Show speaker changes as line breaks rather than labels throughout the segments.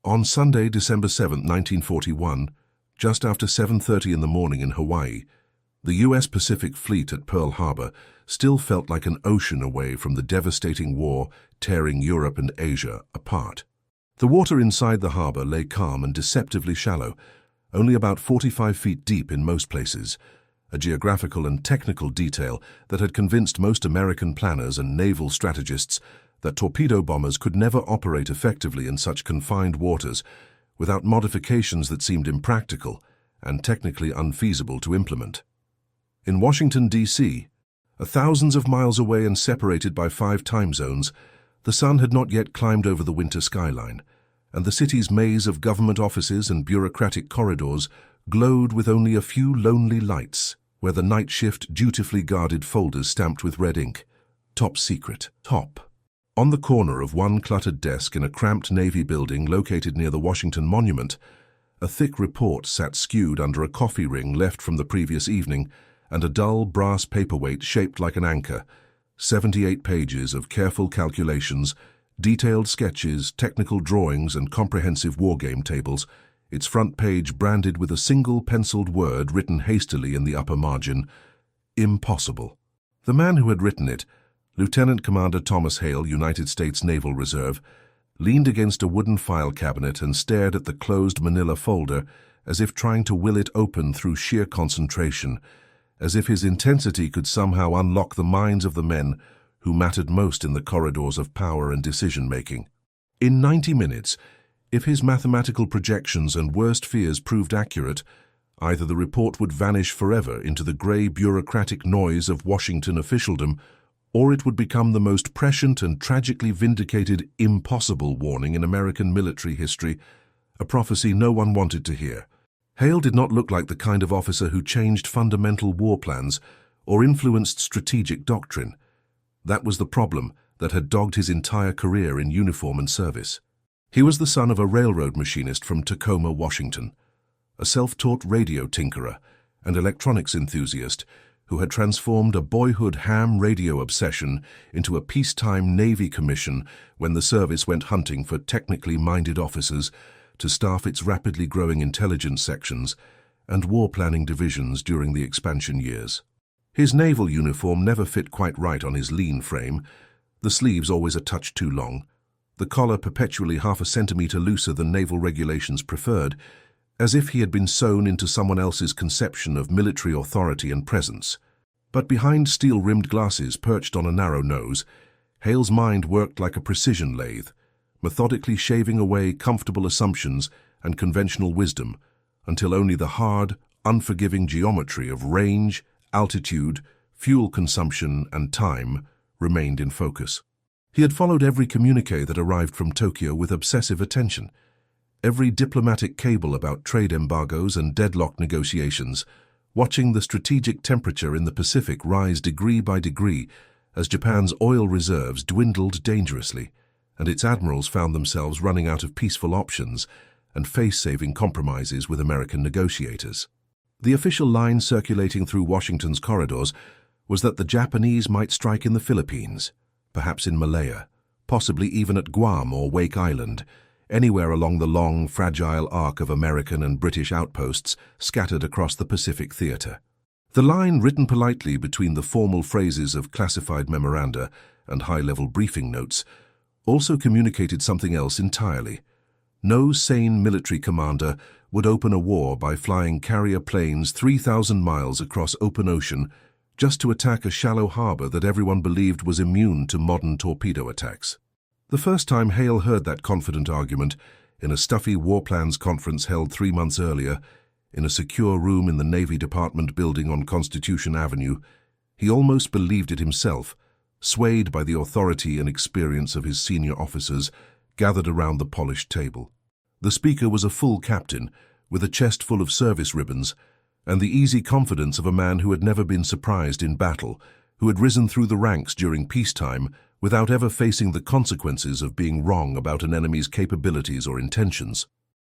On Sunday, December 7, 1941, just after 7:30 in the morning in Hawaii, the U.S. Pacific Fleet at Pearl Harbor still felt like an ocean away from the devastating war tearing Europe and Asia apart. The water inside the harbor lay calm and deceptively shallow, only about 45 feet deep in most places, a geographical and technical detail that had convinced most American planners and naval strategists that torpedo bombers could never operate effectively in such confined waters without modifications that seemed impractical and technically unfeasible to implement. In Washington, D.C., thousands of miles away and separated by 5 time zones, the sun had not yet climbed over the winter skyline, and the city's maze of government offices and bureaucratic corridors glowed with only a few lonely lights, where the night shift dutifully guarded folders stamped with red ink. Top secret. Top. On the corner of one cluttered desk in a cramped Navy building located near the Washington Monument, a thick report sat skewed under a coffee ring left from the previous evening and a dull brass paperweight shaped like an anchor. 78 pages of careful calculations, detailed sketches, technical drawings, and comprehensive wargame tables, its front page branded with a single penciled word written hastily in the upper margin: impossible. The man who had written it, Lieutenant Commander Thomas Hale, United States Naval Reserve, leaned against a wooden file cabinet and stared at the closed manila folder as if trying to will it open through sheer concentration, as if his intensity could somehow unlock the minds of the men who mattered most in the corridors of power and decision-making. In 90 minutes, if his mathematical projections and worst fears proved accurate, either the report would vanish forever into the grey bureaucratic noise of Washington officialdom, or it would become the most prescient and tragically vindicated impossible warning in American military history, a prophecy no one wanted to hear. Hale did not look like the kind of officer who changed fundamental war plans or influenced strategic doctrine. That was the problem that had dogged his entire career in uniform and service. He was the son of a railroad machinist from Tacoma, Washington, a self-taught radio tinkerer and electronics enthusiast who had transformed a boyhood ham radio obsession into a peacetime Navy commission when the service went hunting for technically minded officers to staff its rapidly growing intelligence sections and war planning divisions during the expansion years. His naval uniform never fit quite right on his lean frame, the sleeves always a touch too long, the collar perpetually half a centimeter looser than naval regulations preferred, as if he had been sewn into someone else's conception of military authority and presence. But behind steel-rimmed glasses perched on a narrow nose, Hale's mind worked like a precision lathe, methodically shaving away comfortable assumptions and conventional wisdom until only the hard, unforgiving geometry of range, altitude, fuel consumption, and time remained in focus. He had followed every communique that arrived from Tokyo with obsessive attention, every diplomatic cable about trade embargoes and deadlock negotiations, watching the strategic temperature in the Pacific rise degree by degree as Japan's oil reserves dwindled dangerously, and its admirals found themselves running out of peaceful options and face-saving compromises with American negotiators. The official line circulating through Washington's corridors was that the Japanese might strike in the Philippines, perhaps in Malaya, possibly even at Guam or Wake Island, anywhere along the long, fragile arc of American and British outposts scattered across the Pacific theater. The line, written politely between the formal phrases of classified memoranda and high-level briefing notes, also communicated something else entirely. No sane military commander would open a war by flying carrier planes 3,000 miles across open ocean just to attack a shallow harbor that everyone believed was immune to modern torpedo attacks. The first time Hale heard that confident argument in a stuffy war plans conference held 3 months earlier in a secure room in the Navy Department building on Constitution Avenue, he almost believed it himself, swayed by the authority and experience of his senior officers gathered around the polished table. The speaker was a full captain with a chest full of service ribbons and the easy confidence of a man who had never been surprised in battle, who had risen through the ranks during peacetime without ever facing the consequences of being wrong about an enemy's capabilities or intentions.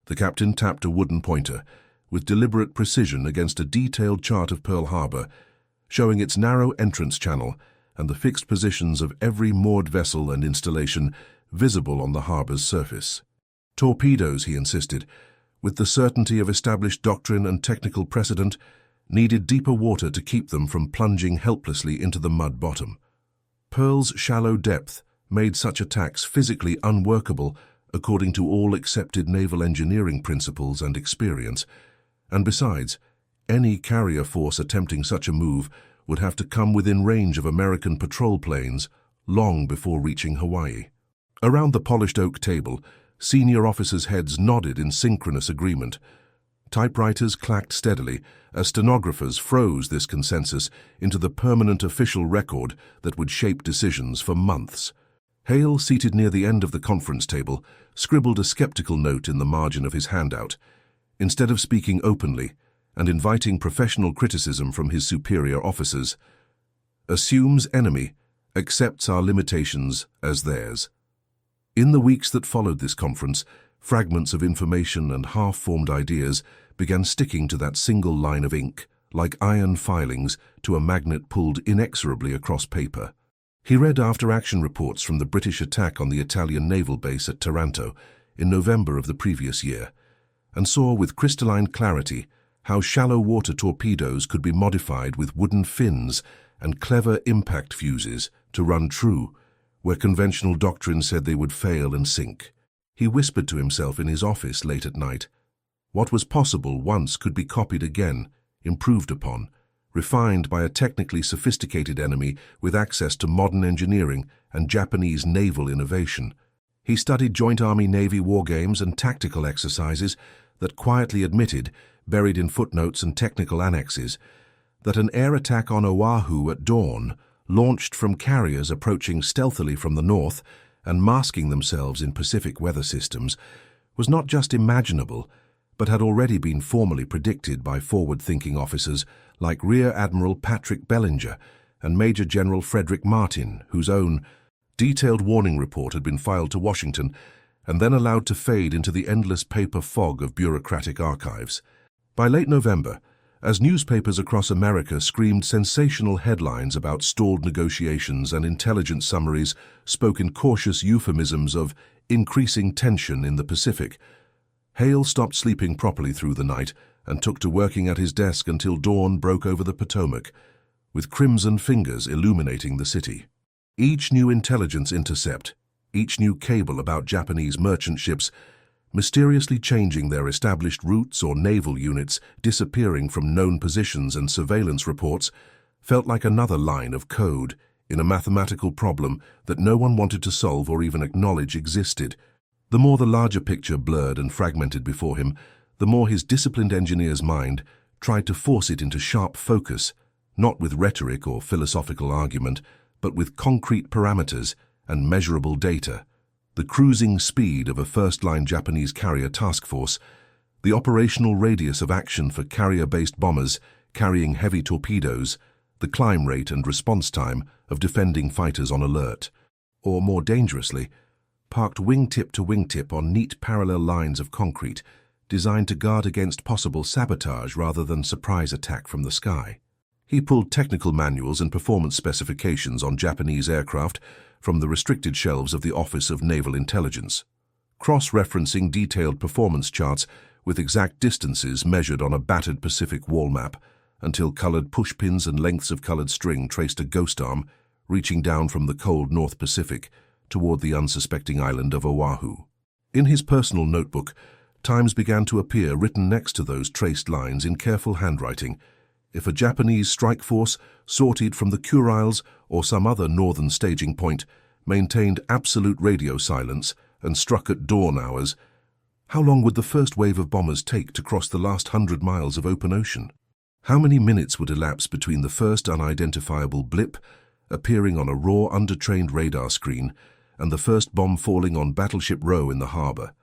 The captain tapped a wooden pointer with deliberate precision against a detailed chart of Pearl Harbor, showing its narrow entrance channel and the fixed positions of every moored vessel and installation visible on the harbor's surface. Torpedoes, he insisted, with the certainty of established doctrine and technical precedent, needed deeper water to keep them from plunging helplessly into the mud bottom. Pearl's shallow depth made such attacks physically unworkable according to all accepted naval engineering principles and experience, and besides, any carrier force attempting such a move would have to come within range of American patrol planes long before reaching Hawaii. Around the polished oak table, senior officers' heads nodded in synchronous agreement. Typewriters clacked steadily as stenographers froze this consensus into the permanent official record that would shape decisions for months. Hale, seated near the end of the conference table, scribbled a skeptical note in the margin of his handout. Instead of speaking openly and inviting professional criticism from his superior officers, assumes enemy, accepts our limitations as theirs. In the weeks that followed this conference, fragments of information and half-formed ideas began sticking to that single line of ink, like iron filings to a magnet pulled inexorably across paper. He read after-action reports from the British attack on the Italian naval base at Taranto in November of the previous year, and saw with crystalline clarity how shallow-water torpedoes could be modified with wooden fins and clever impact fuses to run true, where conventional doctrine said they would fail and sink. He whispered to himself in his office late at night. What was possible once could be copied again, improved upon, refined by a technically sophisticated enemy with access to modern engineering and Japanese naval innovation. He studied Joint Army-Navy war games and tactical exercises that quietly admitted, buried in footnotes and technical annexes, that an air attack on Oahu at dawn, launched from carriers approaching stealthily from the north and masking themselves in Pacific weather systems, was not just imaginable, but had already been formally predicted by forward-thinking officers like Rear Admiral Patrick Bellinger and Major General Frederick Martin, whose own detailed warning report had been filed to Washington and then allowed to fade into the endless paper fog of bureaucratic archives. By late November, as newspapers across America screamed sensational headlines about stalled negotiations and intelligence summaries spoke in cautious euphemisms of increasing tension in the Pacific, Hale stopped sleeping properly through the night and took to working at his desk until dawn broke over the Potomac, with crimson fingers illuminating the city. Each new intelligence intercept, each new cable about Japanese merchant ships, mysteriously changing their established routes or naval units disappearing from known positions and surveillance reports, felt like another line of code in a mathematical problem that no one wanted to solve or even acknowledge existed. The more the larger picture blurred and fragmented before him, the more his disciplined engineer's mind tried to force it into sharp focus, not with rhetoric or philosophical argument, but with concrete parameters and measurable data. The cruising speed of a first-line Japanese carrier task force, the operational radius of action for carrier-based bombers carrying heavy torpedoes, the climb rate and response time of defending fighters on alert, or more dangerously, parked wingtip to wingtip on neat parallel lines of concrete, designed to guard against possible sabotage rather than surprise attack from the sky. He pulled technical manuals and performance specifications on Japanese aircraft from the restricted shelves of the Office of Naval Intelligence, cross-referencing detailed performance charts with exact distances measured on a battered Pacific wall map until colored pushpins and lengths of colored string traced a ghost arm reaching down from the cold North Pacific toward the unsuspecting island of Oahu. In his personal notebook, times began to appear written next to those traced lines in careful handwriting. If a Japanese strike force, sorted from the Kuriles or some other northern staging point, maintained absolute radio silence and struck at dawn hours, how long would the first wave of bombers take to cross the last 100 miles of open ocean? How many minutes would elapse between the first unidentifiable blip appearing on a raw, undertrained radar screen and the first bomb falling on Battleship Row in the harbor?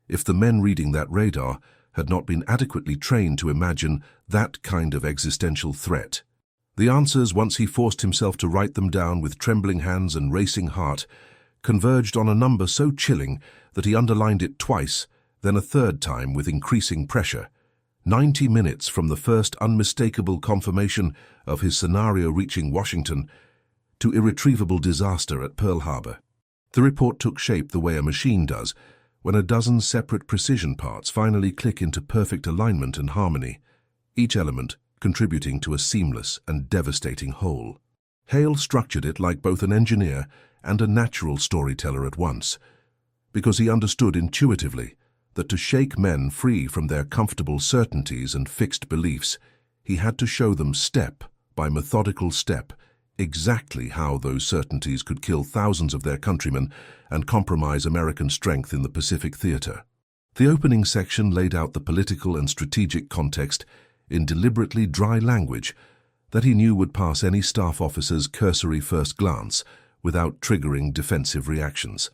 If the men reading that radar had not been adequately trained to imagine that kind of existential threat. The answers, once he forced himself to write them down with trembling hands and racing heart, converged on a number so chilling that he underlined it twice, then a third time with increasing pressure. 90 minutes from the first unmistakable confirmation of his scenario reaching Washington to irretrievable disaster at Pearl Harbor. The report took shape the way a machine does, when a dozen separate precision parts finally click into perfect alignment and harmony, each element contributing to a seamless and devastating whole. Hale structured it like both an engineer and a natural storyteller at once, because he understood intuitively that to shake men free from their comfortable certainties and fixed beliefs, he had to show them step by methodical step exactly how those certainties could kill thousands of their countrymen and compromise American strength in the Pacific theater. The opening section laid out the political and strategic context in deliberately dry language that he knew would pass any staff officer's cursory first glance without triggering defensive reactions.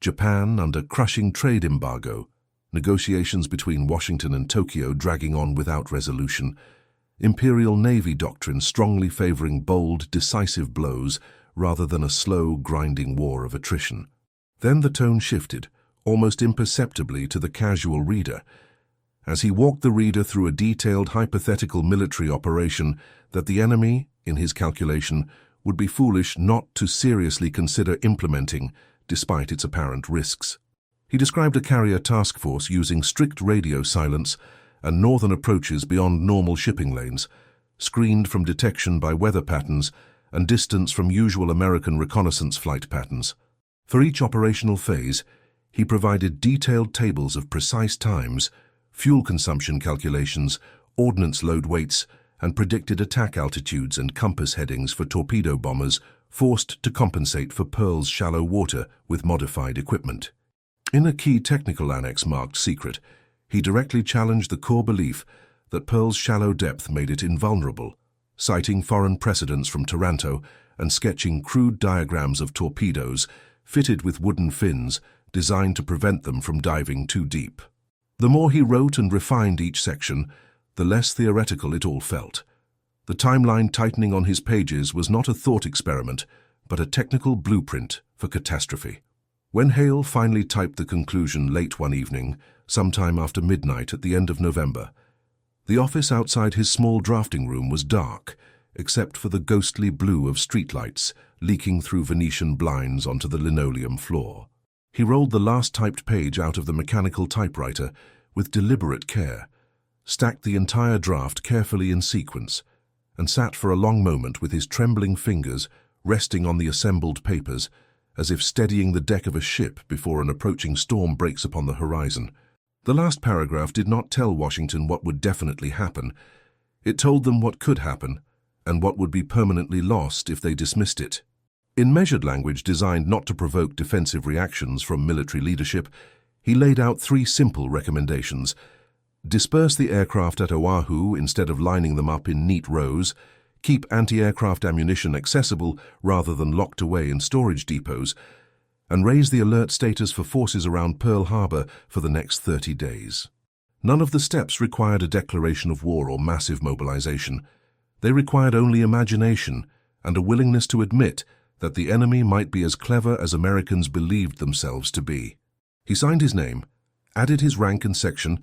Japan under crushing trade embargo, negotiations between Washington and Tokyo dragging on without resolution, Imperial Navy doctrine strongly favoring bold, decisive blows rather than a slow, grinding war of attrition. Then the tone shifted, almost imperceptibly to the casual reader, as he walked the reader through a detailed hypothetical military operation that the enemy, in his calculation, would be foolish not to seriously consider implementing despite its apparent risks. He described a carrier task force using strict radio silence and northern approaches beyond normal shipping lanes, screened from detection by weather patterns and distance from usual American reconnaissance flight patterns. For each operational phase, he provided detailed tables of precise times, fuel consumption calculations, ordnance load weights, and predicted attack altitudes and compass headings for torpedo bombers forced to compensate for Pearl's shallow water with modified equipment. In a key technical annex marked secret, he directly challenged the core belief that Pearl's shallow depth made it invulnerable, citing foreign precedents from Taranto and sketching crude diagrams of torpedoes fitted with wooden fins designed to prevent them from diving too deep. The more he wrote and refined each section, the less theoretical it all felt. The timeline tightening on his pages was not a thought experiment, but a technical blueprint for catastrophe. When Hale finally typed the conclusion late one evening, sometime after midnight at the end of November, the office outside his small drafting room was dark, except for the ghostly blue of streetlights leaking through Venetian blinds onto the linoleum floor. He rolled the last typed page out of the mechanical typewriter with deliberate care, stacked the entire draft carefully in sequence, and sat for a long moment with his trembling fingers resting on the assembled papers, as if steadying the deck of a ship before an approaching storm breaks upon the horizon. The last paragraph did not tell Washington what would definitely happen. It told them what could happen, and what would be permanently lost if they dismissed it. In measured language designed not to provoke defensive reactions from military leadership, he laid out 3 simple recommendations. Disperse the aircraft at Oahu instead of lining them up in neat rows, keep anti-aircraft ammunition accessible rather than locked away in storage depots, and raise the alert status for forces around Pearl Harbor for the next 30 days. None of the steps required a declaration of war or massive mobilization. They required only imagination and a willingness to admit that the enemy might be as clever as Americans believed themselves to be. He signed his name, added his rank and section,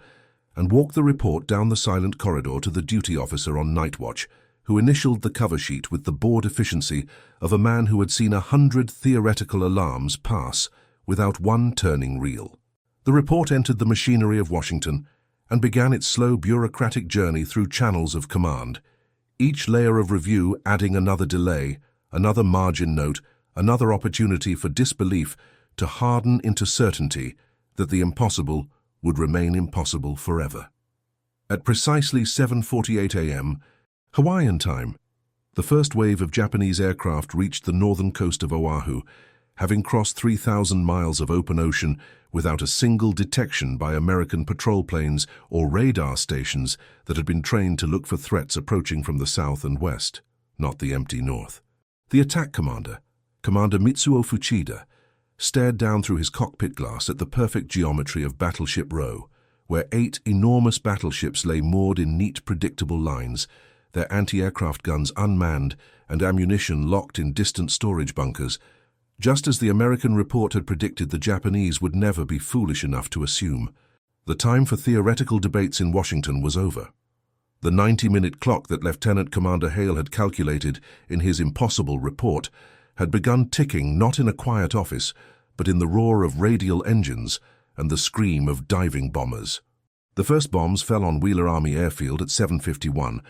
and walked the report down the silent corridor to the duty officer on night watch, who initialed the cover sheet with the bored efficiency of a man who had seen 100 theoretical alarms pass without one turning reel. The report entered the machinery of Washington and began its slow bureaucratic journey through channels of command, each layer of review adding another delay, another margin note, another opportunity for disbelief to harden into certainty that the impossible would remain impossible forever. At precisely 7:48 a.m., Hawaiian time, the first wave of Japanese aircraft reached the northern coast of Oahu, having crossed 3,000 miles of open ocean without a single detection by American patrol planes or radar stations that had been trained to look for threats approaching from the south and west, not the empty north. The attack commander, Commander Mitsuo Fuchida, stared down through his cockpit glass at the perfect geometry of Battleship Row, where 8 enormous battleships lay moored in neat, predictable lines, their anti-aircraft guns unmanned and ammunition locked in distant storage bunkers, just as the American report had predicted the Japanese would never be foolish enough to assume. The time for theoretical debates in Washington was over. The 90-minute clock that Lieutenant Commander Hale had calculated in his impossible report had begun ticking not in a quiet office, but in the roar of radial engines and the scream of diving bombers. The first bombs fell on Wheeler Army Airfield at 7:51,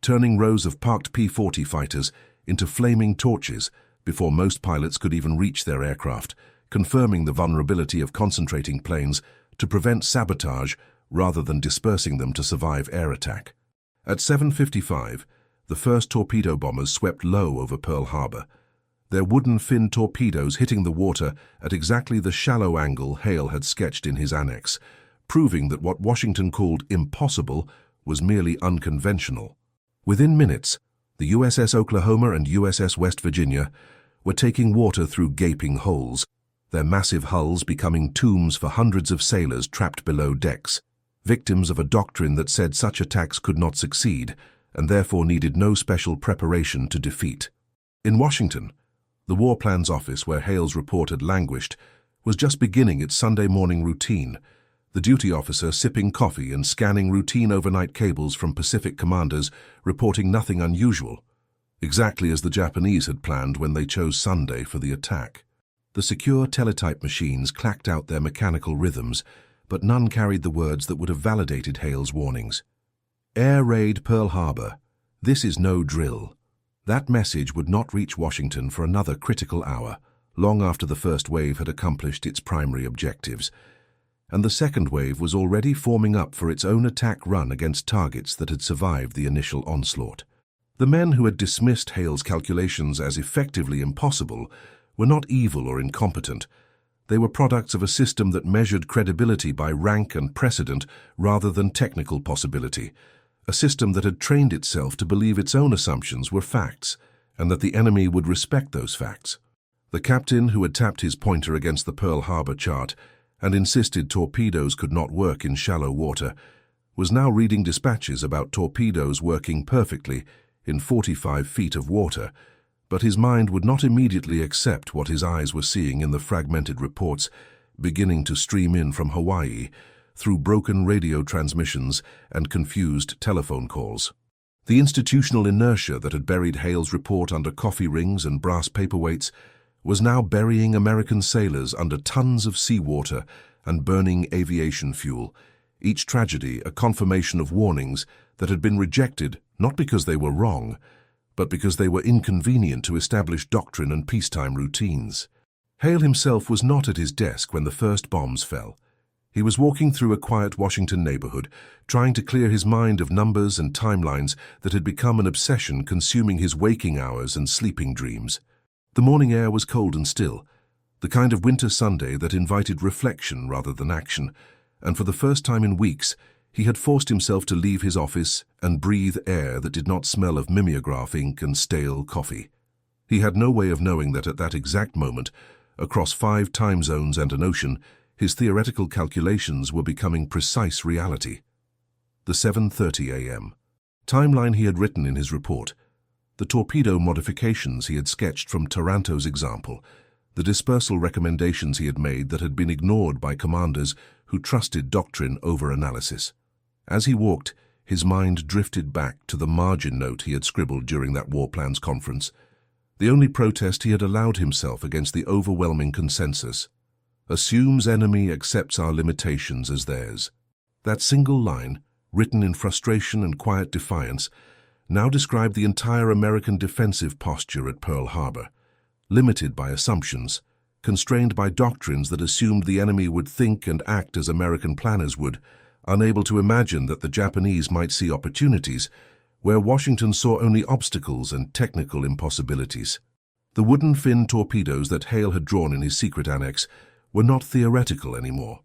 turning rows of parked P-40 fighters into flaming torches before most pilots could even reach their aircraft, confirming the vulnerability of concentrating planes to prevent sabotage rather than dispersing them to survive air attack. At 7:55, the first torpedo bombers swept low over Pearl Harbor, their wooden fin torpedoes hitting the water at exactly the shallow angle Hale had sketched in his annex, proving that what Washington called impossible was merely unconventional. Within minutes, the USS Oklahoma and USS West Virginia were taking water through gaping holes, their massive hulls becoming tombs for hundreds of sailors trapped below decks, victims of a doctrine that said such attacks could not succeed and therefore needed no special preparation to defeat. In Washington, the War Plans Office, where Hale's report had languished, was just beginning its Sunday morning routine, the duty officer sipping coffee and scanning routine overnight cables from Pacific commanders reporting nothing unusual, exactly as the Japanese had planned when they chose Sunday for the attack. The secure teletype machines clacked out their mechanical rhythms, but none carried the words that would have validated Hale's warnings. Air raid Pearl Harbor. This is no drill. That message would not reach Washington for another critical hour, long after the first wave had accomplished its primary objectives, and the second wave was already forming up for its own attack run against targets that had survived the initial onslaught. The men who had dismissed Hale's calculations as effectively impossible were not evil or incompetent. They were products of a system that measured credibility by rank and precedent rather than technical possibility, a system that had trained itself to believe its own assumptions were facts, and that the enemy would respect those facts. The captain who had tapped his pointer against the Pearl Harbor chart and insisted torpedoes could not work in shallow water was now reading dispatches about torpedoes working perfectly in 45 feet of water, but his mind would not immediately accept what his eyes were seeing in the fragmented reports beginning to stream in from Hawaii through broken radio transmissions and confused telephone calls. The institutional inertia that had buried Hale's report under coffee rings and brass paperweights was now burying American sailors under tons of seawater and burning aviation fuel, each tragedy a confirmation of warnings that had been rejected not because they were wrong, but because they were inconvenient to established doctrine and peacetime routines. Hale himself was not at his desk when the first bombs fell. He was walking through a quiet Washington neighborhood, trying to clear his mind of numbers and timelines that had become an obsession consuming his waking hours and sleeping dreams. The morning air was cold and still, the kind of winter Sunday that invited reflection rather than action, and for the first time in weeks, he had forced himself to leave his office and breathe air that did not smell of mimeograph ink and stale coffee. He had no way of knowing that at that exact moment, across 5 time zones and an ocean, his theoretical calculations were becoming precise reality. The 7:30 a.m. timeline he had written in his report, the torpedo modifications he had sketched from Taranto's example, the dispersal recommendations he had made that had been ignored by commanders who trusted doctrine over analysis. As he walked, his mind drifted back to the margin note he had scribbled during that War Plans conference, the only protest he had allowed himself against the overwhelming consensus. Assumes enemy accepts our limitations as theirs. That single line, written in frustration and quiet defiance, now described the entire American defensive posture at Pearl Harbor, limited by assumptions, constrained by doctrines that assumed the enemy would think and act as American planners would, unable to imagine that the Japanese might see opportunities where Washington saw only obstacles and technical impossibilities. The wooden fin torpedoes that Hale had drawn in his secret annex were not theoretical anymore.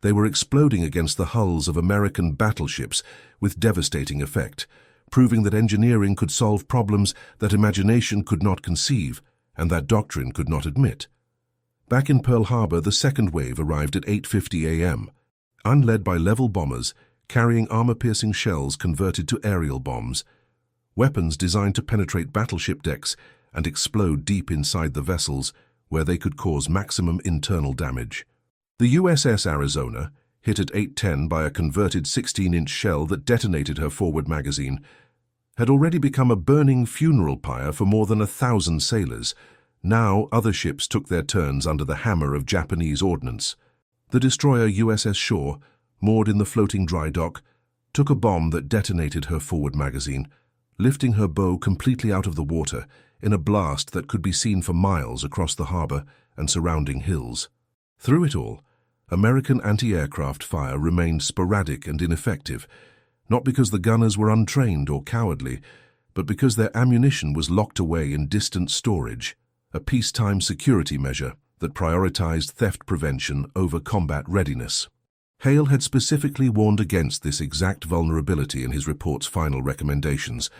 They were exploding against the hulls of American battleships with devastating effect, proving that engineering could solve problems that imagination could not conceive and that doctrine could not admit. Back in Pearl Harbor, the second wave arrived at 8:50 a.m., unled by level bombers carrying armor-piercing shells converted to aerial bombs, weapons designed to penetrate battleship decks and explode deep inside the vessels where they could cause maximum internal damage. The USS Arizona, hit at 8:10 by a converted 16-inch shell that detonated her forward magazine, had already become a burning funeral pyre for more than 1,000 sailors. Now other ships took their turns under the hammer of Japanese ordnance. The destroyer USS Shaw, moored in the floating dry dock, took a bomb that detonated her forward magazine, lifting her bow completely out of the water in a blast that could be seen for miles across the harbor and surrounding hills. Through it all, American anti-aircraft fire remained sporadic and ineffective, not because the gunners were untrained or cowardly, but because their ammunition was locked away in distant storage, a peacetime security measure that prioritized theft prevention over combat readiness. Hale had specifically warned against this exact vulnerability in his report's final recommendations,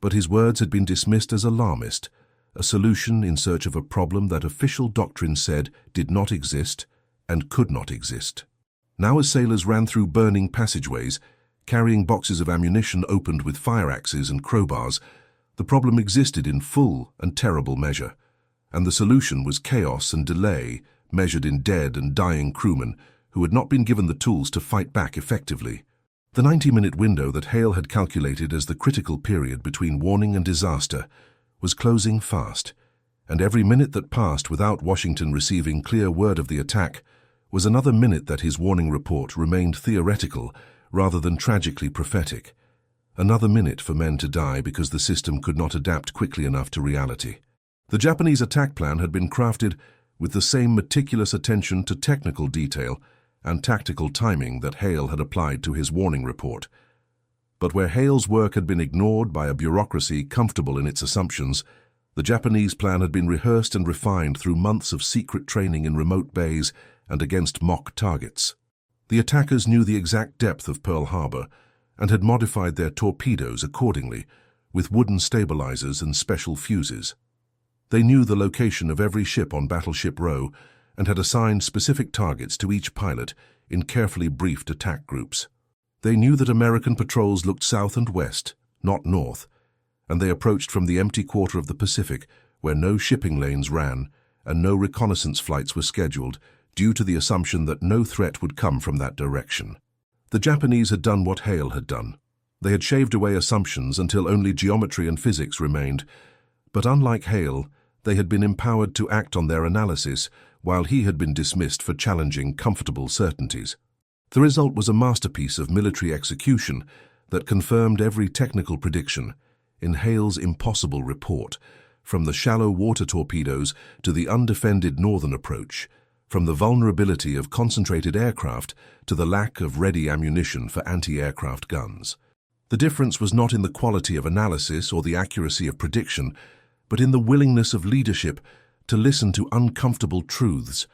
but his words had been dismissed as alarmist, a solution in search of a problem that official doctrine said did not exist and could not exist. Now as sailors ran through burning passageways, carrying boxes of ammunition opened with fire axes and crowbars, the problem existed in full and terrible measure, and the solution was chaos and delay measured in dead and dying crewmen who had not been given the tools to fight back effectively. The 90-minute window that Hale had calculated as the critical period between warning and disaster was closing fast, and every minute that passed without Washington receiving clear word of the attack was another minute that his warning report remained theoretical rather than tragically prophetic, another minute for men to die because the system could not adapt quickly enough to reality. The Japanese attack plan had been crafted with the same meticulous attention to technical detail and tactical timing that Hale had applied to his warning report. But where Hale's work had been ignored by a bureaucracy comfortable in its assumptions, the Japanese plan had been rehearsed and refined through months of secret training in remote bays and against mock targets. The attackers knew the exact depth of Pearl Harbor and had modified their torpedoes accordingly, with wooden stabilizers and special fuses. They knew the location of every ship on Battleship Row and had assigned specific targets to each pilot in carefully briefed attack groups. They knew that American patrols looked south and west, not north, and they approached from the empty quarter of the Pacific where no shipping lanes ran and no reconnaissance flights were scheduled due to the assumption that no threat would come from that direction. The Japanese had done what Hale had done. They had shaved away assumptions until only geometry and physics remained, but unlike Hale, they had been empowered to act on their analysis while he had been dismissed for challenging comfortable certainties. The result was a masterpiece of military execution that confirmed every technical prediction in Hale's impossible report, from the shallow water torpedoes to the undefended northern approach, from the vulnerability of concentrated aircraft to the lack of ready ammunition for anti-aircraft guns. The difference was not in the quality of analysis or the accuracy of prediction, but in the willingness of leadership to listen to uncomfortable truths,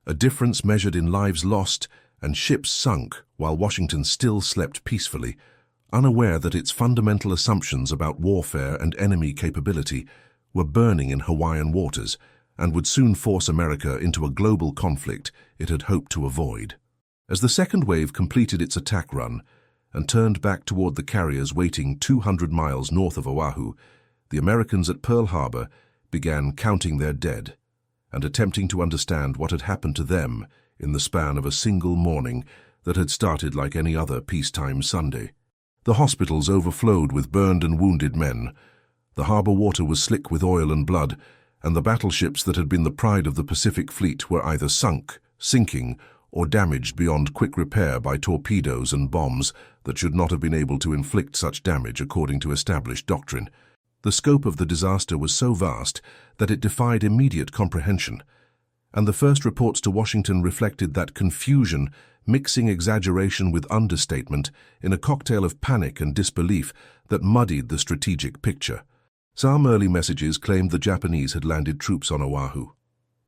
a difference measured in lives lost and ships sunk while Washington still slept peacefully, unaware that its fundamental assumptions about warfare and enemy capability were burning in Hawaiian waters and would soon force America into a global conflict it had hoped to avoid. As the second wave completed its attack run and turned back toward the carriers waiting 200 miles north of Oahu, the Americans at Pearl Harbor began counting their dead and attempting to understand what had happened to them in the span of a single morning that had started like any other peacetime Sunday. The hospitals overflowed with burned and wounded men. The harbor water was slick with oil and blood, and the battleships that had been the pride of the Pacific Fleet were either sunk, sinking, or damaged beyond quick repair by torpedoes and bombs that should not have been able to inflict such damage according to established doctrine. The scope of the disaster was so vast that it defied immediate comprehension, and the first reports to Washington reflected that confusion, mixing exaggeration with understatement in a cocktail of panic and disbelief that muddied the strategic picture. Some early messages claimed the Japanese had landed troops on Oahu,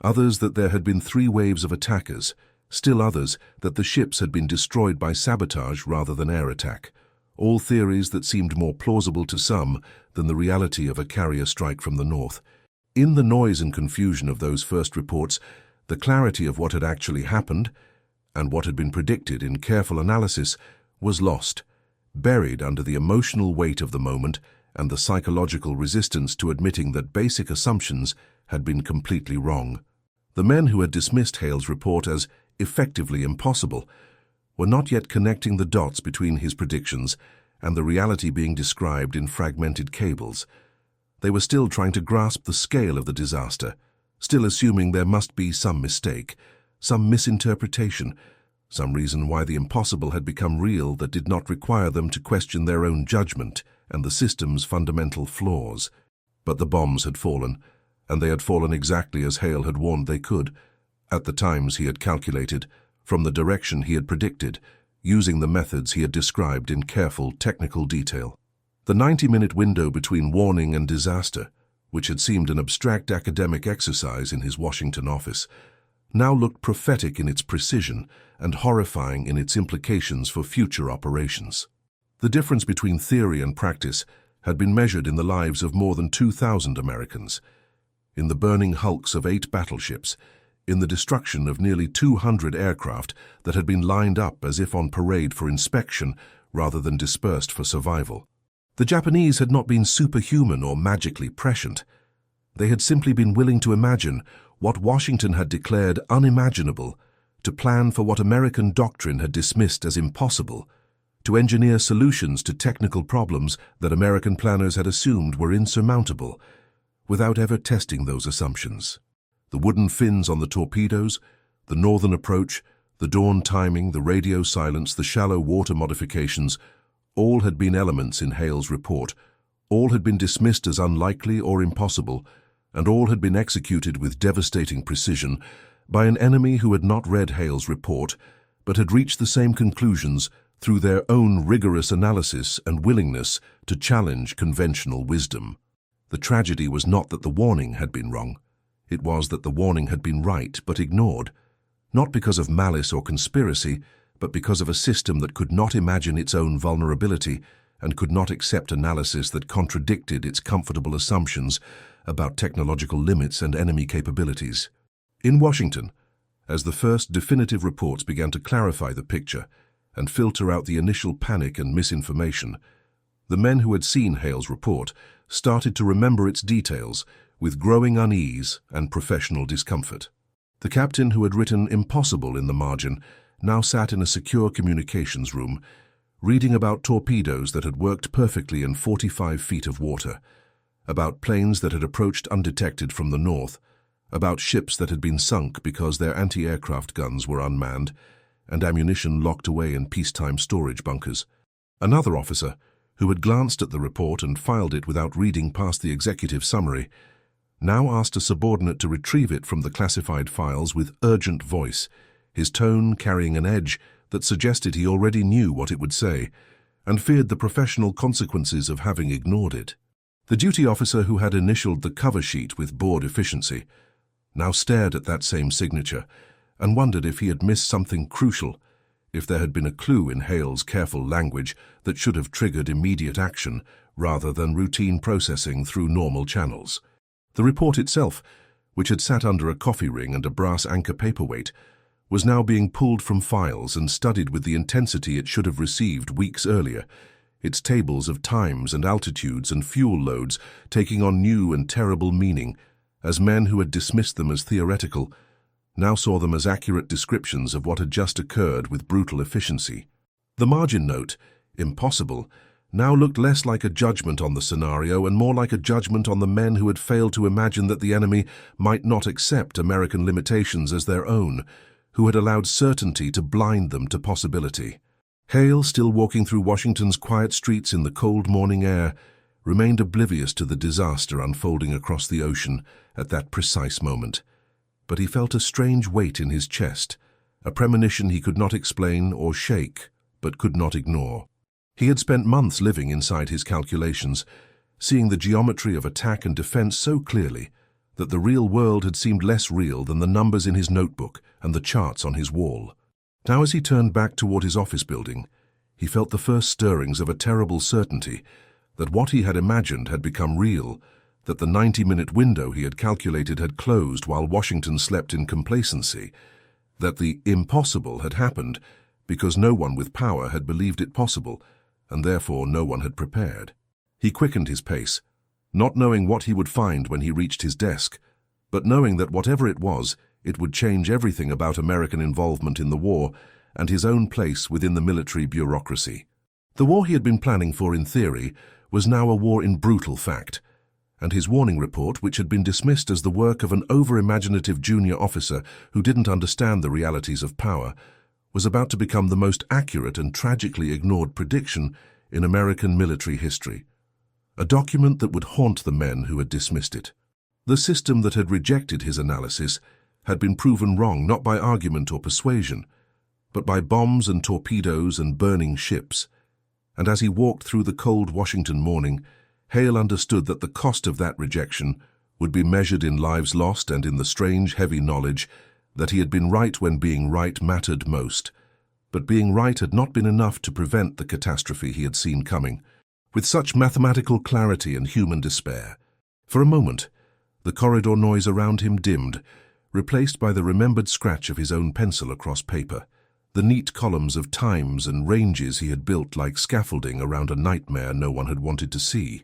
others that there had been 3 waves of attackers, still others that the ships had been destroyed by sabotage rather than air attack, all theories that seemed more plausible to some than the reality of a carrier strike from the north. In the noise and confusion of those first reports, the clarity of what had actually happened and what had been predicted in careful analysis was lost, buried under the emotional weight of the moment and the psychological resistance to admitting that basic assumptions had been completely wrong. The men who had dismissed Hale's report as effectively impossible were not yet connecting the dots between his predictions and the reality being described in fragmented cables. They were still trying to grasp the scale of the disaster, still assuming there must be some mistake, some misinterpretation, some reason why the impossible had become real that did not require them to question their own judgment and the system's fundamental flaws. But the bombs had fallen, and they had fallen exactly as Hale had warned they could, at the times he had calculated, from the direction he had predicted, using the methods he had described in careful technical detail. The 90-minute window between warning and disaster, which had seemed an abstract academic exercise in his Washington office, now looked prophetic in its precision and horrifying in its implications for future operations. The difference between theory and practice had been measured in the lives of more than 2,000 Americans, in the burning hulks of 8 battleships, in the destruction of nearly 200 aircraft that had been lined up as if on parade for inspection rather than dispersed for survival. The Japanese had not been superhuman or magically prescient. They had simply been willing to imagine what Washington had declared unimaginable, to plan for what American doctrine had dismissed as impossible, to engineer solutions to technical problems that American planners had assumed were insurmountable, without ever testing those assumptions. The wooden fins on the torpedoes, the northern approach, the dawn timing, the radio silence, the shallow water modifications, all had been elements in Hale's report, all had been dismissed as unlikely or impossible, and all had been executed with devastating precision by an enemy who had not read Hale's report, but had reached the same conclusions through their own rigorous analysis and willingness to challenge conventional wisdom. The tragedy was not that the warning had been wrong. It was that the warning had been right but ignored, not because of malice or conspiracy, but because of a system that could not imagine its own vulnerability and could not accept analysis that contradicted its comfortable assumptions about technological limits and enemy capabilities. In Washington, as the first definitive reports began to clarify the picture and filter out the initial panic and misinformation, the men who had seen Hale's report started to remember its details with growing unease and professional discomfort. The captain who had written impossible in the margin now sat in a secure communications room, reading about torpedoes that had worked perfectly in 45 feet of water, about planes that had approached undetected from the north, about ships that had been sunk because their anti-aircraft guns were unmanned and ammunition locked away in peacetime storage bunkers. Another officer, who had glanced at the report and filed it without reading past the executive summary, now asked a subordinate to retrieve it from the classified files with urgent voice, his tone carrying an edge that suggested he already knew what it would say and feared the professional consequences of having ignored it. The duty officer who had initialed the cover sheet with board efficiency now stared at that same signature and wondered if he had missed something crucial, if there had been a clue in Hale's careful language that should have triggered immediate action rather than routine processing through normal channels. The report itself, which had sat under a coffee ring and a brass anchor paperweight, was now being pulled from files and studied with the intensity it should have received weeks earlier, its tables of times and altitudes and fuel loads taking on new and terrible meaning, as men who had dismissed them as theoretical now saw them as accurate descriptions of what had just occurred with brutal efficiency. The margin note, impossible, now looked less like a judgment on the scenario and more like a judgment on the men who had failed to imagine that the enemy might not accept American limitations as their own, who had allowed certainty to blind them to possibility. Hale, still walking through Washington's quiet streets in the cold morning air, remained oblivious to the disaster unfolding across the ocean at that precise moment. But he felt a strange weight in his chest, a premonition he could not explain or shake, but could not ignore. He had spent months living inside his calculations, seeing the geometry of attack and defense so clearly that the real world had seemed less real than the numbers in his notebook and the charts on his wall. Now as he turned back toward his office building, he felt the first stirrings of a terrible certainty that what he had imagined had become real, that the 90-minute window he had calculated had closed while Washington slept in complacency, that the impossible had happened because no one with power had believed it possible, and therefore no one had prepared. He quickened his pace, not knowing what he would find when he reached his desk, but knowing that whatever it was, it would change everything about American involvement in the war and his own place within the military bureaucracy. The war he had been planning for in theory was now a war in brutal fact, and his warning report, which had been dismissed as the work of an over-imaginative junior officer who didn't understand the realities of power, was about to become the most accurate and tragically ignored prediction in American military history. A document that would haunt the men who had dismissed it. The system that had rejected his analysis had been proven wrong not by argument or persuasion, but by bombs and torpedoes and burning ships. And as he walked through the cold Washington morning, Hale understood that the cost of that rejection would be measured in lives lost and in the strange, heavy knowledge that he had been right when being right mattered most. But being right had not been enough to prevent the catastrophe he had seen coming, with such mathematical clarity and human despair. For a moment, the corridor noise around him dimmed, replaced by the remembered scratch of his own pencil across paper, the neat columns of times and ranges he had built like scaffolding around a nightmare no one had wanted to see.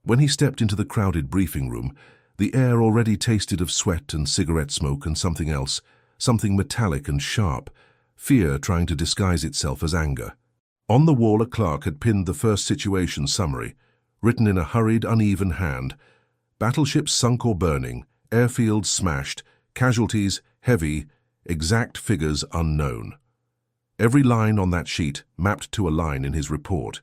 When he stepped into the crowded briefing room, the air already tasted of sweat and cigarette smoke and something else, something metallic and sharp, fear trying to disguise itself as anger. On the wall, a clerk had pinned the first situation summary, written in a hurried, uneven hand. Battleships sunk or burning, airfields smashed, casualties heavy, exact figures unknown. Every line on that sheet mapped to a line in his report.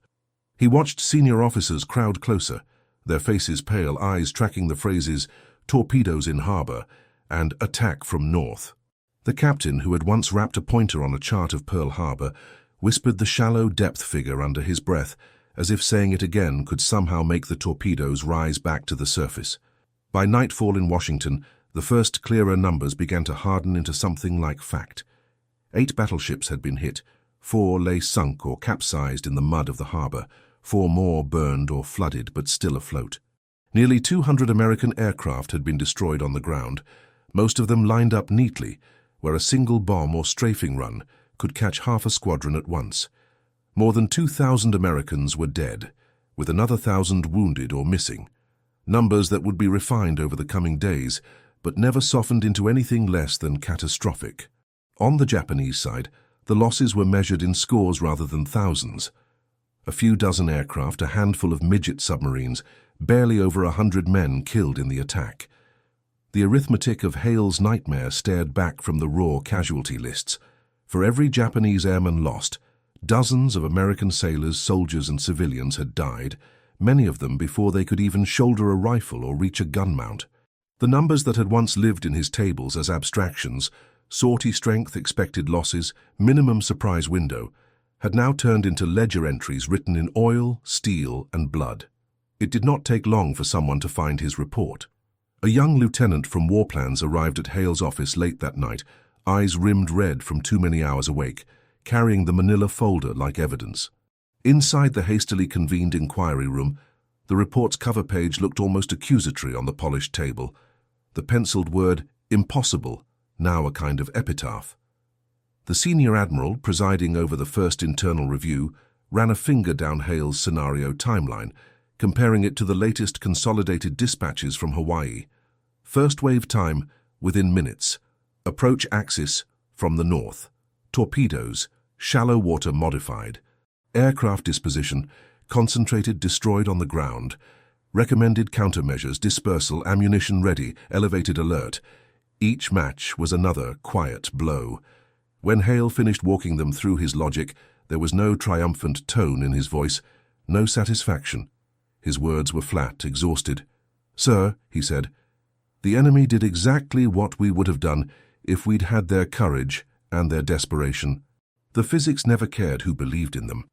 He watched senior officers crowd closer, their faces pale, eyes tracking the phrases "torpedoes in harbor" and "attack from north." The captain, who had once wrapped a pointer on a chart of Pearl Harbor, whispered the shallow depth figure under his breath, as if saying it again could somehow make the torpedoes rise back to the surface. By nightfall in Washington, the first clearer numbers began to harden into something like fact. 8 battleships had been hit, 4 lay sunk or capsized in the mud of the harbor, 4 more burned or flooded but still afloat. Nearly 200 American aircraft had been destroyed on the ground, most of them lined up neatly, where a single bomb or strafing run could catch half a squadron at once. More than 2,000 Americans were dead, with another 1,000 wounded or missing, numbers that would be refined over the coming days, but never softened into anything less than catastrophic. On the Japanese side, the losses were measured in scores rather than thousands. A few dozen aircraft, a handful of midget submarines, barely over 100 men killed in the attack. The arithmetic of Hale's nightmare stared back from the raw casualty lists. For every Japanese airman lost, dozens of American sailors, soldiers, and civilians had died, many of them before they could even shoulder a rifle or reach a gun mount. The numbers that had once lived in his tables as abstractions, sortie strength, expected losses, minimum surprise window, had now turned into ledger entries written in oil, steel, and blood. It did not take long for someone to find his report. A young lieutenant from War Plans arrived at Hale's office late that night, eyes rimmed red from too many hours awake, carrying the manila folder like evidence. Inside the hastily convened inquiry room, the report's cover page looked almost accusatory on the polished table, the penciled word "impossible," now a kind of epitaph. The senior admiral, presiding over the first internal review, ran a finger down Hale's scenario timeline, comparing it to the latest consolidated dispatches from Hawaii. First wave time, within minutes. Approach axis, from the north. Torpedoes, shallow water modified. Aircraft disposition, concentrated, destroyed on the ground. Recommended countermeasures, dispersal, ammunition ready, elevated alert. Each match was another quiet blow. When Hale finished walking them through his logic, there was no triumphant tone in his voice, no satisfaction. His words were flat, exhausted. "Sir," he said, "the enemy did exactly what we would have done if we'd had their courage and their desperation." The physics never cared who believed in them.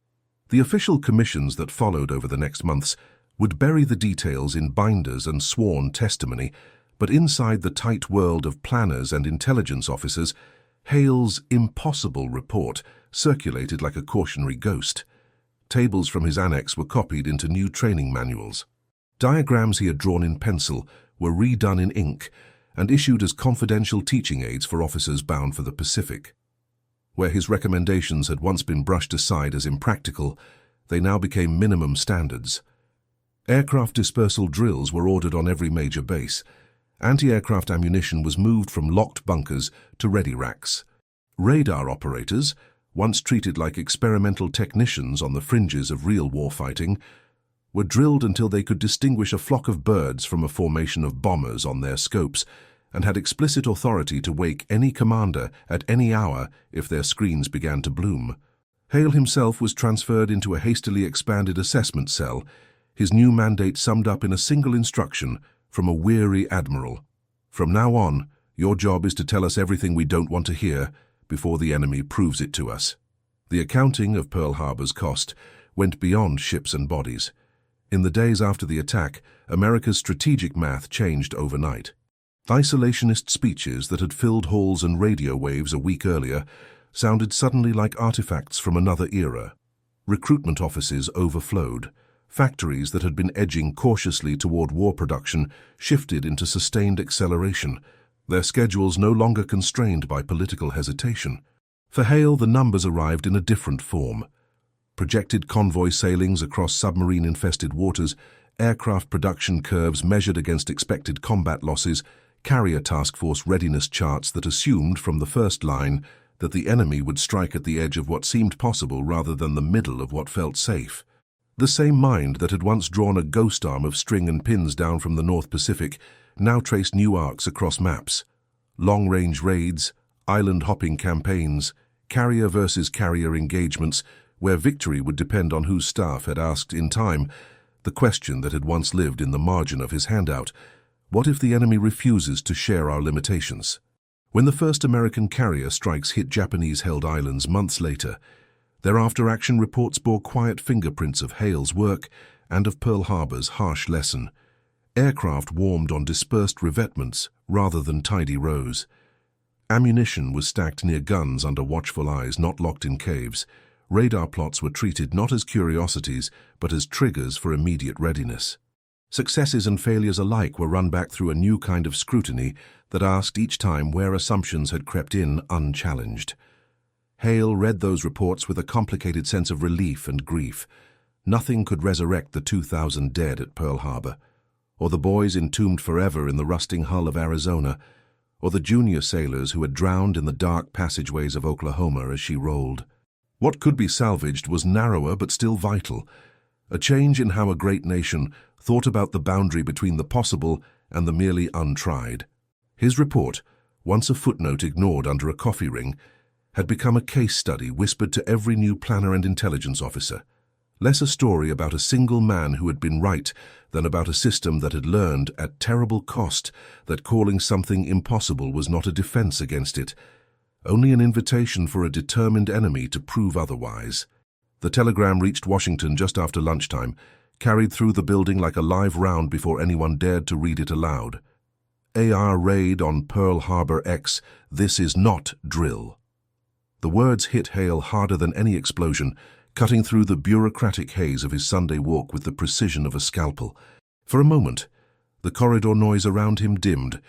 The official commissions that followed over the next months would bury the details in binders and sworn testimony, but inside the tight world of planners and intelligence officers, Hale's impossible report circulated like a cautionary ghost. Tables from his annex were copied into new training manuals. Diagrams he had drawn in pencil were redone in ink and issued as confidential teaching aids for officers bound for the Pacific. Where his recommendations had once been brushed aside as impractical, they now became minimum standards. Aircraft dispersal drills were ordered on every major base. Anti-aircraft ammunition was moved from locked bunkers to ready racks. Radar operators, once treated like experimental technicians on the fringes of real warfighting, were drilled until they could distinguish a flock of birds from a formation of bombers on their scopes, and had explicit authority to wake any commander at any hour if their screens began to bloom. Hale himself was transferred into a hastily expanded assessment cell, his new mandate summed up in a single instruction from a weary admiral. "From now on, your job is to tell us everything we don't want to hear before the enemy proves it to us." The accounting of Pearl Harbor's cost went beyond ships and bodies. In the days after the attack, America's strategic math changed overnight. Isolationist speeches that had filled halls and radio waves a week earlier sounded suddenly like artifacts from another era. Recruitment offices overflowed. Factories that had been edging cautiously toward war production shifted into sustained acceleration, their schedules no longer constrained by political hesitation. For Hale, the numbers arrived in a different form. Projected convoy sailings across submarine-infested waters, aircraft production curves measured against expected combat losses, carrier task force readiness charts that assumed from the first line that the enemy would strike at the edge of what seemed possible rather than the middle of what felt safe. The same mind that had once drawn a ghost arm of string and pins down from the North Pacific now traced new arcs across maps. Long-range raids, island-hopping campaigns, carrier versus carrier engagements, where victory would depend on whose staff had asked in time the question that had once lived in the margin of his handout: what if the enemy refuses to share our limitations? When the first American carrier strikes hit Japanese-held islands months later, their after-action reports bore quiet fingerprints of Hale's work and of Pearl Harbor's harsh lesson. Aircraft warmed on dispersed revetments rather than tidy rows. Ammunition was stacked near guns under watchful eyes, not locked in caves. Radar plots were treated not as curiosities, but as triggers for immediate readiness. Successes and failures alike were run back through a new kind of scrutiny that asked each time where assumptions had crept in unchallenged. Hale read those reports with a complicated sense of relief and grief. Nothing could resurrect the 2,000 dead at Pearl Harbor, or the boys entombed forever in the rusting hull of Arizona, or the junior sailors who had drowned in the dark passageways of Oklahoma as she rolled. What could be salvaged was narrower but still vital, a change in how a great nation thought about the boundary between the possible and the merely untried. His report, once a footnote ignored under a coffee ring, had become a case study whispered to every new planner and intelligence officer. Less a story about a single man who had been right than about a system that had learned, at terrible cost, that calling something impossible was not a defense against it, only an invitation for a determined enemy to prove otherwise. The telegram reached Washington just after lunchtime, carried through the building like a live round before anyone dared to read it aloud. AR raid on Pearl Harbor X. This is not drill. The words hit Hale harder than any explosion, cutting through the bureaucratic haze of his Sunday walk with the precision of a scalpel. For a moment, the corridor noise around him dimmed,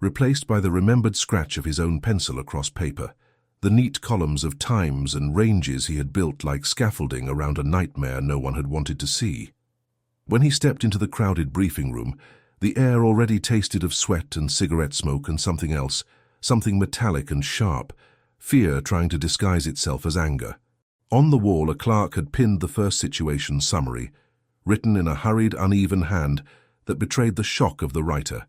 replaced by the remembered scratch of his own pencil across paper, the neat columns of times and ranges he had built like scaffolding around a nightmare no one had wanted to see. When he stepped into the crowded briefing room, the air already tasted of sweat and cigarette smoke and something else, something metallic and sharp, fear trying to disguise itself as anger. On the wall, a clerk had pinned the first situation summary, written in a hurried, uneven hand that betrayed the shock of the writer.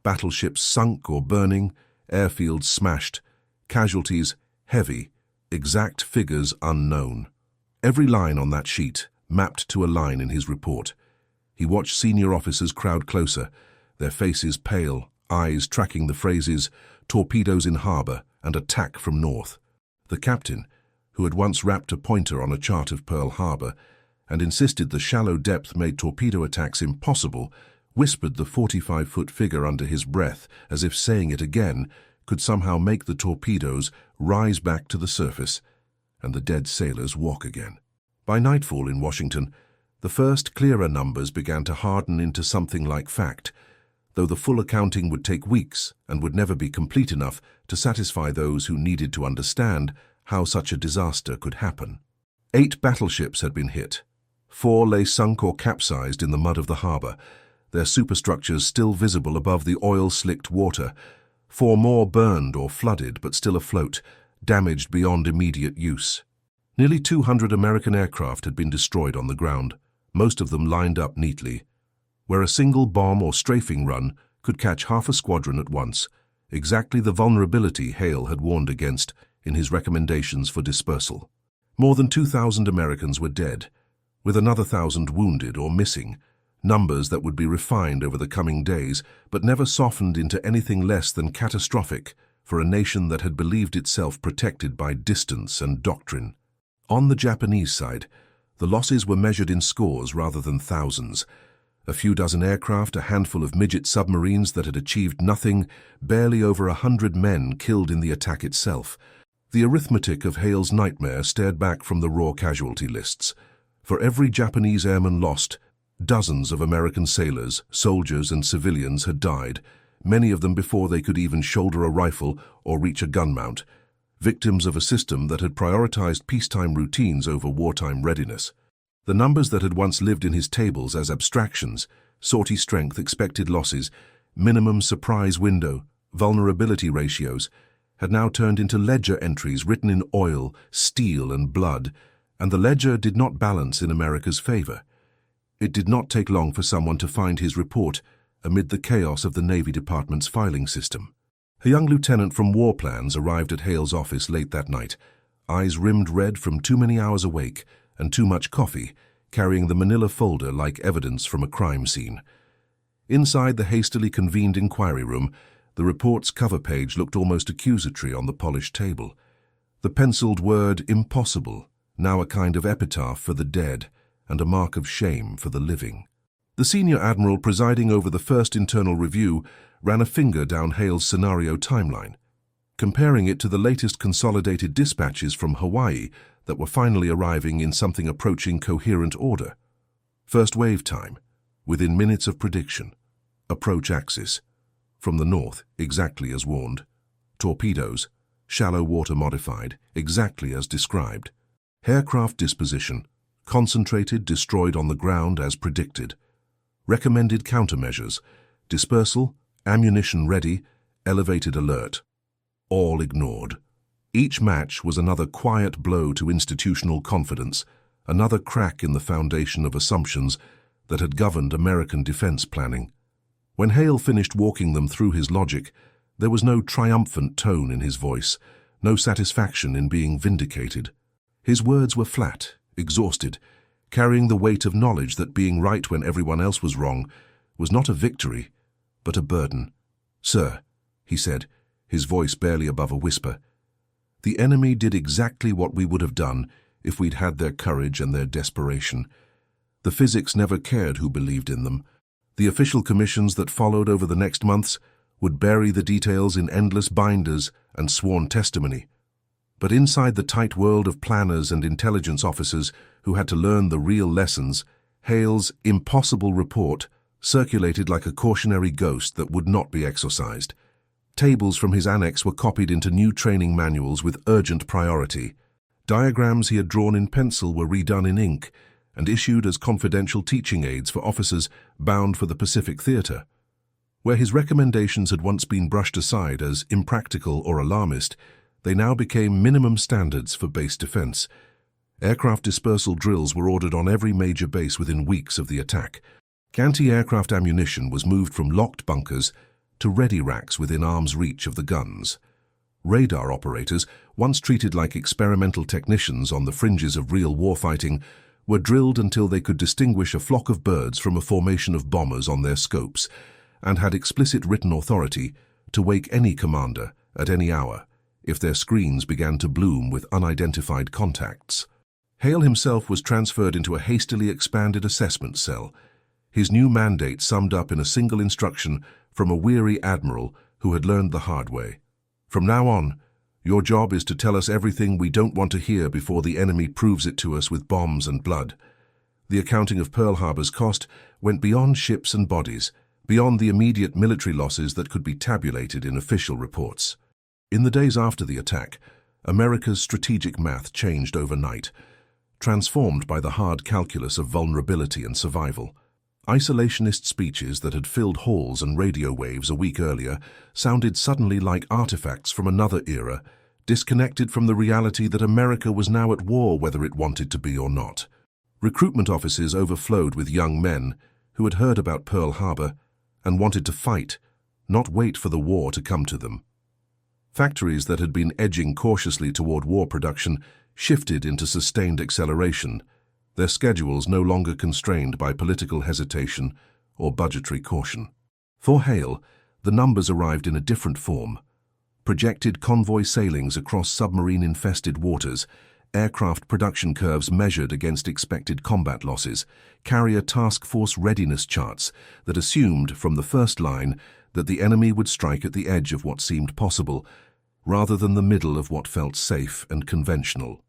Battleships sunk or burning, airfields smashed, casualties heavy, exact figures unknown. Every line on that sheet mapped to a line in his report. He watched senior officers crowd closer, their faces pale, eyes tracking the phrases, torpedoes in harbor and attack from north. The captain, who had once wrapped a pointer on a chart of Pearl Harbor and insisted the shallow depth made torpedo attacks impossible, whispered the 45-foot figure under his breath as if saying it again could somehow make the torpedoes rise back to the surface and the dead sailors walk again. By nightfall in Washington, the first clearer numbers began to harden into something like fact, though the full accounting would take weeks and would never be complete enough to satisfy those who needed to understand how such a disaster could happen. 8 battleships had been hit. 4 lay sunk or capsized in the mud of the harbor, their superstructures still visible above the oil-slicked water. 4 more burned or flooded but still afloat, damaged beyond immediate use. Nearly 200 American aircraft had been destroyed on the ground, most of them lined up neatly, where a single bomb or strafing run could catch half a squadron at once, exactly the vulnerability Hale had warned against in his recommendations for dispersal. More than 2,000 Americans were dead, with another 1,000 wounded or missing, numbers that would be refined over the coming days, but never softened into anything less than catastrophic for a nation that had believed itself protected by distance and doctrine. On the Japanese side, the losses were measured in scores rather than thousands. A few dozen aircraft, a handful of midget submarines that had achieved nothing, barely over 100 men killed in the attack itself. The arithmetic of Hale's nightmare stared back from the raw casualty lists. For every Japanese airman lost, dozens of American sailors, soldiers, and civilians had died, many of them before they could even shoulder a rifle or reach a gun mount, victims of a system that had prioritized peacetime routines over wartime readiness. The numbers that had once lived in his tables as abstractions, sortie strength, expected losses, minimum surprise window, vulnerability ratios, had now turned into ledger entries written in oil, steel, and blood, and the ledger did not balance in America's favor. It did not take long for someone to find his report amid the chaos of the Navy Department's filing system. A young lieutenant from War Plans arrived at Hale's office late that night, eyes rimmed red from too many hours awake and too much coffee, carrying the manila folder like evidence from a crime scene. Inside the hastily convened inquiry room, the report's cover page looked almost accusatory on the polished table. The penciled word "impossible," now a kind of epitaph for the dead and a mark of shame for the living. The senior admiral presiding over the first internal review ran a finger down Hale's scenario timeline, comparing it to the latest consolidated dispatches from Hawaii that were finally arriving in something approaching coherent order. First wave time, within minutes of prediction. Approach axis. From the north, exactly as warned. Torpedoes, shallow water modified, exactly as described. Aircraft disposition, concentrated, destroyed on the ground as predicted. Recommended countermeasures, dispersal, ammunition ready, elevated alert. All ignored. Each match was another quiet blow to institutional confidence, another crack in the foundation of assumptions that had governed American defense planning. When Hale finished walking them through his logic, there was no triumphant tone in his voice, no satisfaction in being vindicated. His words were flat, exhausted, carrying the weight of knowledge that being right when everyone else was wrong was not a victory, but a burden. "Sir," he said, his voice barely above a whisper, "the enemy did exactly what we would have done if we'd had their courage and their desperation. The physics never cared who believed in them. The official commissions that followed over the next months would bury the details in endless binders and sworn testimony. But inside the tight world of planners and intelligence officers who had to learn the real lessons, Hale's impossible report circulated like a cautionary ghost that would not be exorcised. Tables from his annex were copied into new training manuals with urgent priority. Diagrams he had drawn in pencil were redone in ink and issued as confidential teaching aids for officers bound for the Pacific Theater. Where his recommendations had once been brushed aside as impractical or alarmist, they now became minimum standards for base defense. Aircraft dispersal drills were ordered on every major base within weeks of the attack. Anti-aircraft ammunition was moved from locked bunkers to ready racks within arm's reach of the guns. Radar operators, once treated like experimental technicians on the fringes of real warfighting, were drilled until they could distinguish a flock of birds from a formation of bombers on their scopes, and had explicit written authority to wake any commander at any hour if their screens began to bloom with unidentified contacts. Hale himself was transferred into a hastily expanded assessment cell, his new mandate summed up in a single instruction from a weary admiral who had learned the hard way. "From now on, your job is to tell us everything we don't want to hear before the enemy proves it to us with bombs and blood." The accounting of Pearl Harbor's cost went beyond ships and bodies, beyond the immediate military losses that could be tabulated in official reports. In the days after the attack, America's strategic math changed overnight, transformed by the hard calculus of vulnerability and survival. Isolationist speeches that had filled halls and radio waves a week earlier sounded suddenly like artifacts from another era, disconnected from the reality that America was now at war whether it wanted to be or not. Recruitment offices overflowed with young men who had heard about Pearl Harbor and wanted to fight, not wait for the war to come to them. Factories that had been edging cautiously toward war production shifted into sustained acceleration, their schedules no longer constrained by political hesitation or budgetary caution. For Hale, the numbers arrived in a different form. Projected convoy sailings across submarine-infested waters, aircraft production curves measured against expected combat losses, carrier task force readiness charts that assumed from the first line that the enemy would strike at the edge of what seemed possible, rather than the middle of what felt safe and conventional.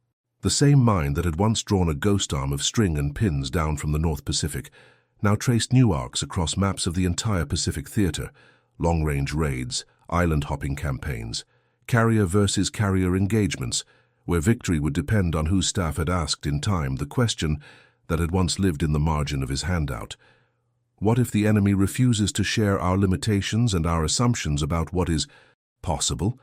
The same mind that had once drawn a ghost arm of string and pins down from the North Pacific now traced new arcs across maps of the entire Pacific theater, long-range raids, island-hopping campaigns, carrier versus carrier engagements, where victory would depend on whose staff had asked in time the question that had once lived in the margin of his handout. What if the enemy refuses to share our limitations and our assumptions about what is possible?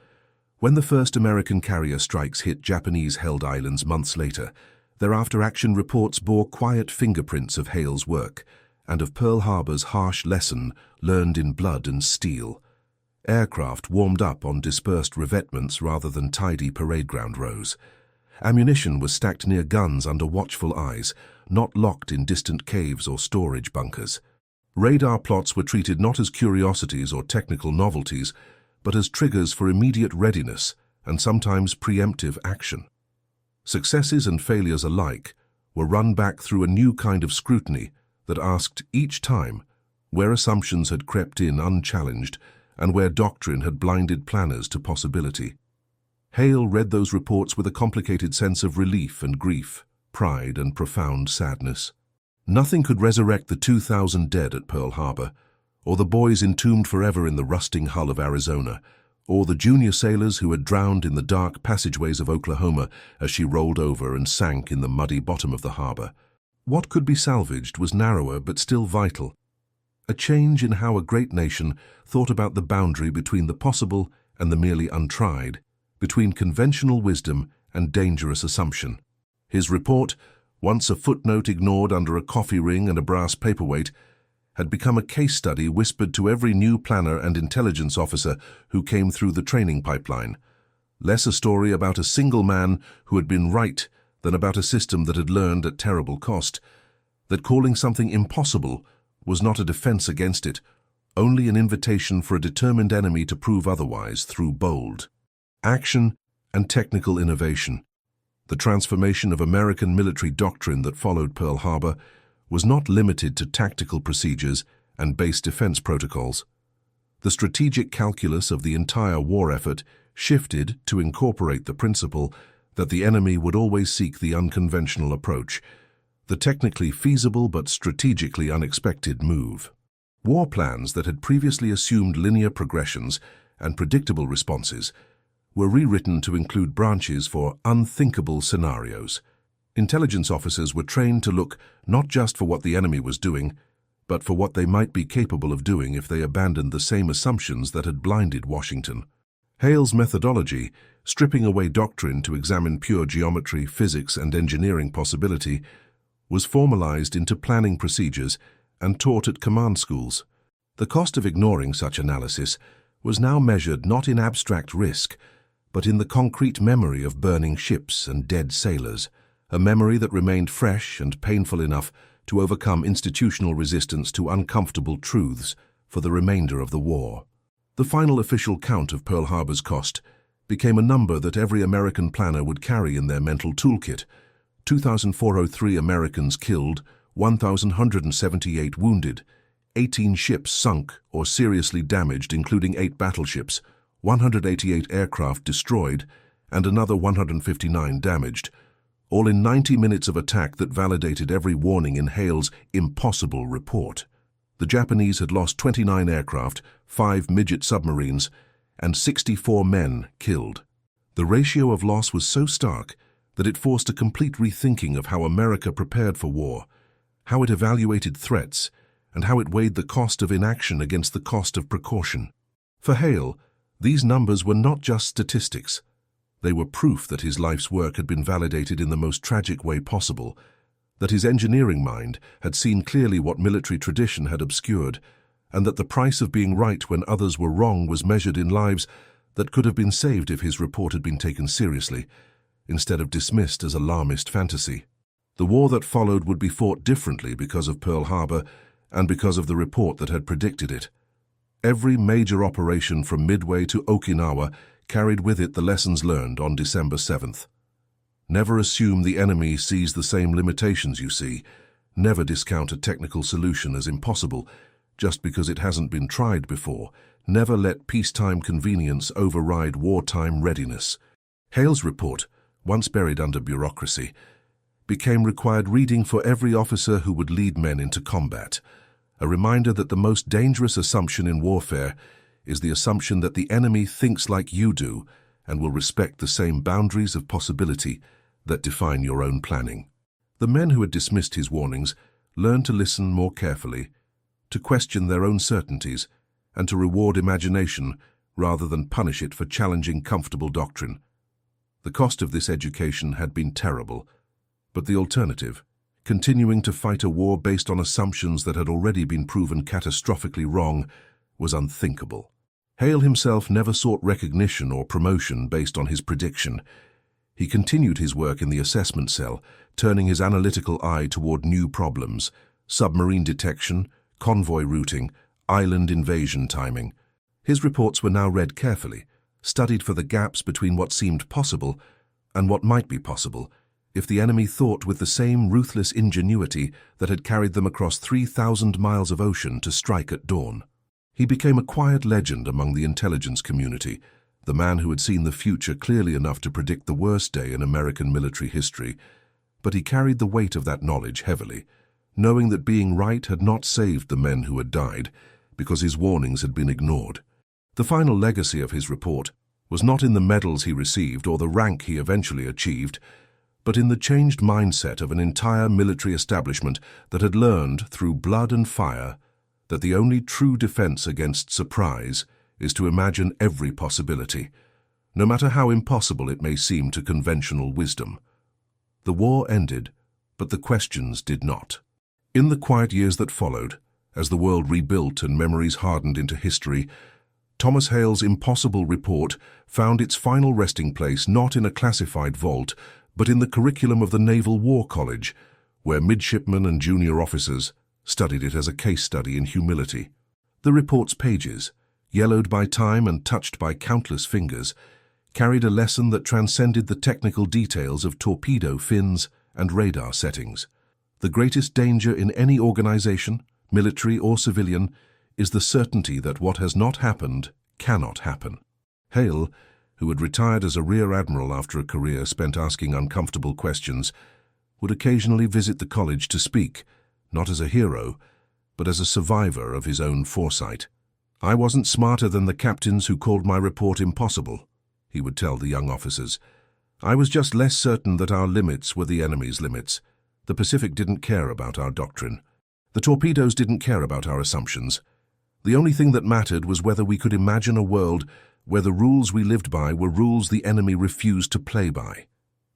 When the first American carrier strikes hit Japanese-held islands months later, their after-action reports bore quiet fingerprints of Hale's work and of Pearl Harbor's harsh lesson learned in blood and steel. Aircraft warmed up on dispersed revetments rather than tidy parade ground rows. Ammunition was stacked near guns under watchful eyes, not locked in distant caves or storage bunkers. Radar plots were treated not as curiosities or technical novelties, but as triggers for immediate readiness and sometimes preemptive action. Successes and failures alike were run back through a new kind of scrutiny that asked each time where assumptions had crept in unchallenged and where doctrine had blinded planners to possibility. Hale read those reports with a complicated sense of relief and grief, pride and profound sadness. Nothing could resurrect the 2,000 dead at Pearl Harbor, or the boys entombed forever in the rusting hull of Arizona, or the junior sailors who had drowned in the dark passageways of Oklahoma as she rolled over and sank in the muddy bottom of the harbor. What could be salvaged was narrower but still vital, a change in how a great nation thought about the boundary between the possible and the merely untried, between conventional wisdom and dangerous assumption. His report, once a footnote ignored under a coffee ring and a brass paperweight, had become a case study whispered to every new planner and intelligence officer who came through the training pipeline. Less a story about a single man who had been right than about a system that had learned at terrible cost, that calling something impossible was not a defense against it, only an invitation for a determined enemy to prove otherwise through bold action and technical innovation. The transformation of American military doctrine that followed Pearl Harbor was not limited to tactical procedures and base defense protocols. The strategic calculus of the entire war effort shifted to incorporate the principle that the enemy would always seek the unconventional approach, the technically feasible but strategically unexpected move. War plans that had previously assumed linear progressions and predictable responses were rewritten to include branches for unthinkable scenarios. Intelligence officers were trained to look not just for what the enemy was doing, but for what they might be capable of doing if they abandoned the same assumptions that had blinded Washington. Hale's methodology, stripping away doctrine to examine pure geometry, physics, and engineering possibility, was formalized into planning procedures and taught at command schools. The cost of ignoring such analysis was now measured not in abstract risk, but in the concrete memory of burning ships and dead sailors, a memory that remained fresh and painful enough to overcome institutional resistance to uncomfortable truths for the remainder of the war. The final official count of Pearl Harbor's cost became a number that every American planner would carry in their mental toolkit: 2,403 Americans killed, 1,178 wounded, 18 ships sunk or seriously damaged, including 8 battleships, 188 aircraft destroyed, and another 159 damaged, all in 90 minutes of attack that validated every warning in Hale's impossible report. The Japanese had lost 29 aircraft, 5 midget submarines, and 64 men killed. The ratio of loss was so stark that it forced a complete rethinking of how America prepared for war, how it evaluated threats, and how it weighed the cost of inaction against the cost of precaution. For Hale, these numbers were not just statistics. They were proof that his life's work had been validated in the most tragic way possible, that his engineering mind had seen clearly what military tradition had obscured, and that the price of being right when others were wrong was measured in lives that could have been saved if his report had been taken seriously, instead of dismissed as alarmist fantasy. The war that followed would be fought differently because of Pearl Harbor and because of the report that had predicted it. Every major operation from Midway to Okinawa carried with it the lessons learned on December 7th. Never assume the enemy sees the same limitations you see. Never discount a technical solution as impossible just because it hasn't been tried before. Never let peacetime convenience override wartime readiness. Hale's report, once buried under bureaucracy, became required reading for every officer who would lead men into combat. A reminder that the most dangerous assumption in warfare is the assumption that the enemy thinks like you do and will respect the same boundaries of possibility that define your own planning. The men who had dismissed his warnings learned to listen more carefully, to question their own certainties, and to reward imagination rather than punish it for challenging comfortable doctrine. The cost of this education had been terrible, but the alternative, continuing to fight a war based on assumptions that had already been proven catastrophically wrong, was unthinkable. Hale himself never sought recognition or promotion based on his prediction. He continued his work in the assessment cell, turning his analytical eye toward new problems: submarine detection, convoy routing, island invasion timing. His reports were now read carefully, studied for the gaps between what seemed possible and what might be possible if the enemy thought with the same ruthless ingenuity that had carried them across 3,000 miles of ocean to strike at dawn. He became a quiet legend among the intelligence community, the man who had seen the future clearly enough to predict the worst day in American military history. But he carried the weight of that knowledge heavily, knowing that being right had not saved the men who had died because his warnings had been ignored. The final legacy of his report was not in the medals he received or the rank he eventually achieved, but in the changed mindset of an entire military establishment that had learned through blood and fire that the only true defense against surprise is to imagine every possibility, no matter how impossible it may seem to conventional wisdom. The war ended, but the questions did not. In the quiet years that followed, as the world rebuilt and memories hardened into history, Thomas Hale's impossible report found its final resting place not in a classified vault, but in the curriculum of the Naval War College, where midshipmen and junior officers studied it as a case study in humility. The report's pages, yellowed by time and touched by countless fingers, carried a lesson that transcended the technical details of torpedo fins and radar settings. The greatest danger in any organization, military or civilian, is the certainty that what has not happened cannot happen. Hale, who had retired as a rear admiral after a career spent asking uncomfortable questions, would occasionally visit the college to speak, not as a hero, but as a survivor of his own foresight. "I wasn't smarter than the captains who called my report impossible," he would tell the young officers. "I was just less certain that our limits were the enemy's limits. The Pacific didn't care about our doctrine. The torpedoes didn't care about our assumptions. The only thing that mattered was whether we could imagine a world where the rules we lived by were rules the enemy refused to play by."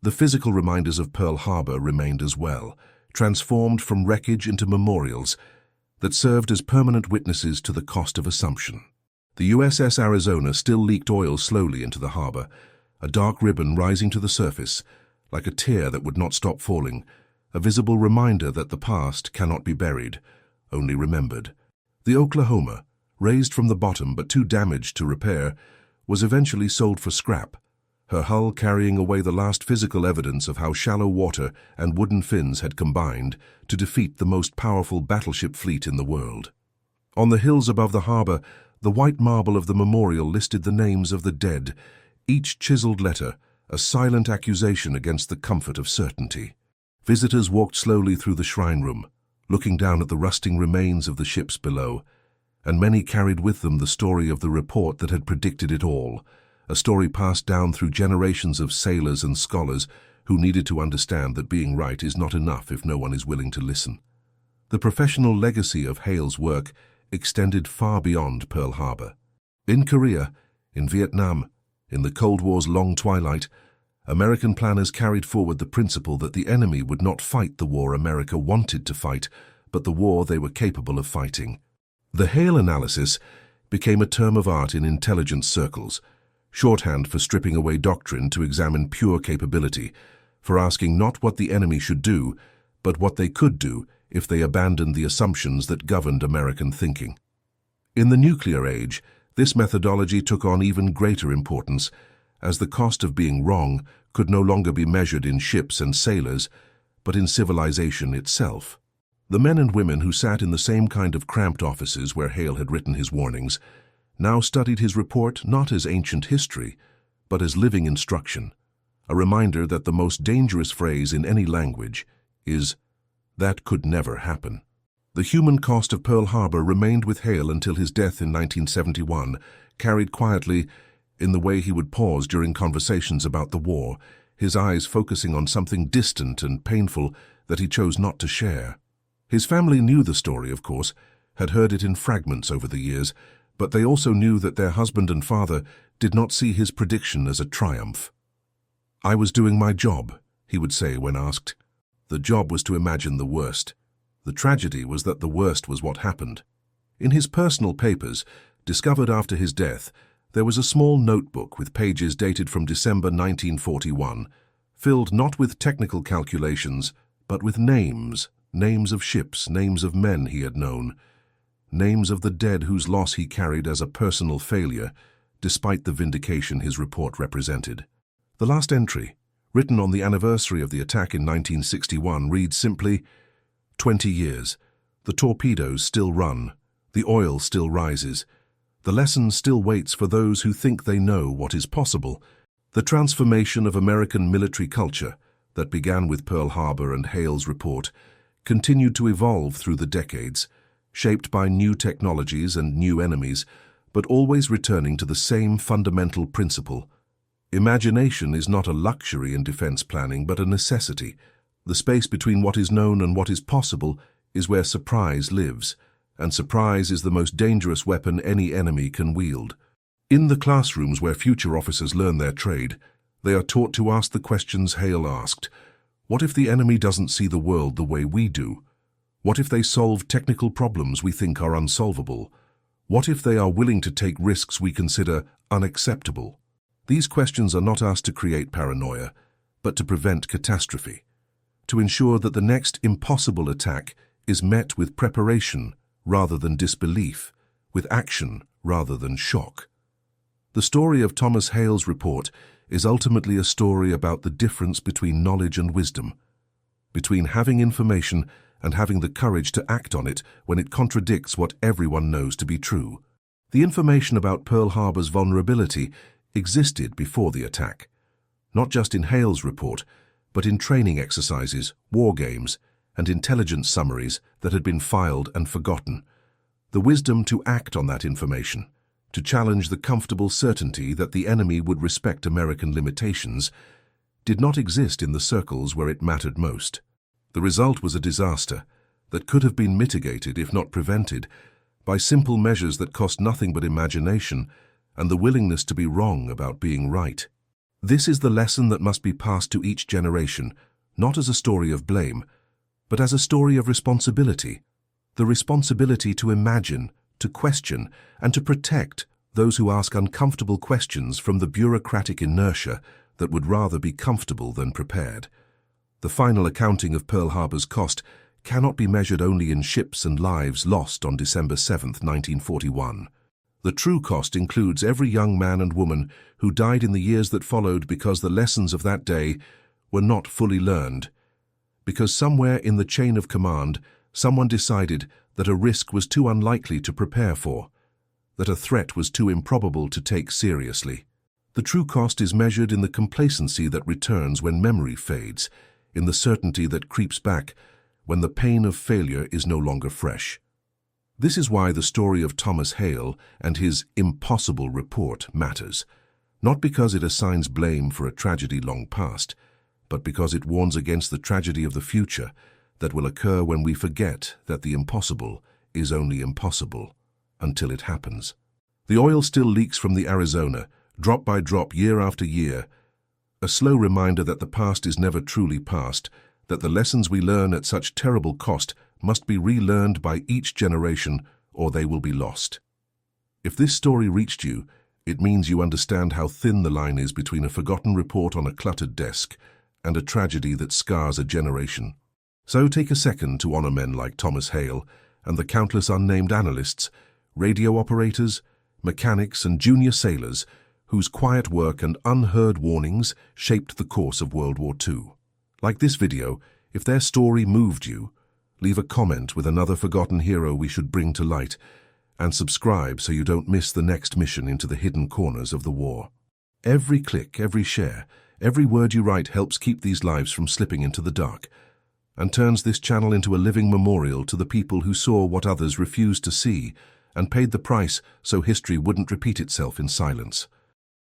The physical reminders of Pearl Harbor remained as well, transformed from wreckage into memorials that served as permanent witnesses to the cost of assumption. The USS Arizona still leaked oil slowly into the harbor, a dark ribbon rising to the surface, like a tear that would not stop falling, a visible reminder that the past cannot be buried, only remembered. The Oklahoma, raised from the bottom but too damaged to repair, was eventually sold for scrap, her hull carrying away the last physical evidence of how shallow water and wooden fins had combined to defeat the most powerful battleship fleet in the world. On the hills above the harbor, the white marble of the memorial listed the names of the dead, each chiseled letter a silent accusation against the comfort of certainty. Visitors walked slowly through the shrine room, looking down at the rusting remains of the ships below, and many carried with them the story of the report that had predicted it all, a story passed down through generations of sailors and scholars who needed to understand that being right is not enough if no one is willing to listen. The professional legacy of Hale's work extended far beyond Pearl Harbor. In Korea, in Vietnam, in the Cold War's long twilight, American planners carried forward the principle that the enemy would not fight the war America wanted to fight, but the war they were capable of fighting. The Hale analysis became a term of art in intelligence circles, shorthand for stripping away doctrine to examine pure capability, for asking not what the enemy should do, but what they could do if they abandoned the assumptions that governed American thinking. In the nuclear age, this methodology took on even greater importance, as the cost of being wrong could no longer be measured in ships and sailors, but in civilization itself. The men and women who sat in the same kind of cramped offices where Hale had written his warnings now studied his report not as ancient history, but as living instruction, a reminder that the most dangerous phrase in any language is, "That could never happen." The human cost of Pearl Harbor remained with Hale until his death in 1971, carried quietly in the way he would pause during conversations about the war, his eyes focusing on something distant and painful that he chose not to share. His family knew the story, of course, had heard it in fragments over the years, but they also knew that their husband and father did not see his prediction as a triumph. "I was doing my job," he would say when asked. The job was to imagine the worst. The tragedy was that the worst was what happened. In his personal papers, discovered after his death, there was a small notebook with pages dated from December 1941, filled not with technical calculations, but with names of ships, names of men he had known, names of the dead whose loss he carried as a personal failure, despite the vindication his report represented. The last entry, written on the anniversary of the attack in 1961, reads simply, "20 years. The torpedoes still run. The oil still rises. The lesson still waits for those who think they know what is possible." The transformation of American military culture that began with Pearl Harbor and Hale's report continued to evolve through the decades, shaped by new technologies and new enemies, but always returning to the same fundamental principle. Imagination is not a luxury in defense planning, but a necessity. The space between what is known and what is possible is where surprise lives, and surprise is the most dangerous weapon any enemy can wield. In the classrooms where future officers learn their trade, they are taught to ask the questions Hale asked. What if the enemy doesn't see the world the way we do? What if they solve technical problems we think are unsolvable? What if they are willing to take risks we consider unacceptable? These questions are not asked to create paranoia, but to prevent catastrophe, to ensure that the next impossible attack is met with preparation rather than disbelief, with action rather than shock. The story of Thomas Hale's report is ultimately a story about the difference between knowledge and wisdom, between having information and having the courage to act on it when it contradicts what everyone knows to be true. The information about Pearl Harbor's vulnerability existed before the attack, not just in Hale's report, but in training exercises, war games, and intelligence summaries that had been filed and forgotten. The wisdom to act on that information, to challenge the comfortable certainty that the enemy would respect American limitations, did not exist in the circles where it mattered most. The result was a disaster that could have been mitigated, if not prevented, by simple measures that cost nothing but imagination and the willingness to be wrong about being right. This is the lesson that must be passed to each generation, not as a story of blame, but as a story of responsibility. The responsibility to imagine, to question, and to protect those who ask uncomfortable questions from the bureaucratic inertia that would rather be comfortable than prepared. The final accounting of Pearl Harbor's cost cannot be measured only in ships and lives lost on December 7, 1941. The true cost includes every young man and woman who died in the years that followed because the lessons of that day were not fully learned, because somewhere in the chain of command, someone decided that a risk was too unlikely to prepare for, that a threat was too improbable to take seriously. The true cost is measured in the complacency that returns when memory fades, in the certainty that creeps back when the pain of failure is no longer fresh. This is why the story of Thomas Hale and his impossible report matters, not because it assigns blame for a tragedy long past, but because it warns against the tragedy of the future that will occur when we forget that the impossible is only impossible until it happens. The oil still leaks from the Arizona, drop by drop, year after year. A slow reminder that the past is never truly past, that the lessons we learn at such terrible cost must be relearned by each generation, or they will be lost. If this story reached you, it means you understand how thin the line is between a forgotten report on a cluttered desk and a tragedy that scars a generation. So take a second to honor men like Thomas Hale and the countless unnamed analysts, radio operators, mechanics and junior sailors whose quiet work and unheard warnings shaped the course of World War II. Like this video, if their story moved you, leave a comment with another forgotten hero we should bring to light, and subscribe so you don't miss the next mission into the hidden corners of the war. Every click, every share, every word you write helps keep these lives from slipping into the dark, and turns this channel into a living memorial to the people who saw what others refused to see and paid the price so history wouldn't repeat itself in silence.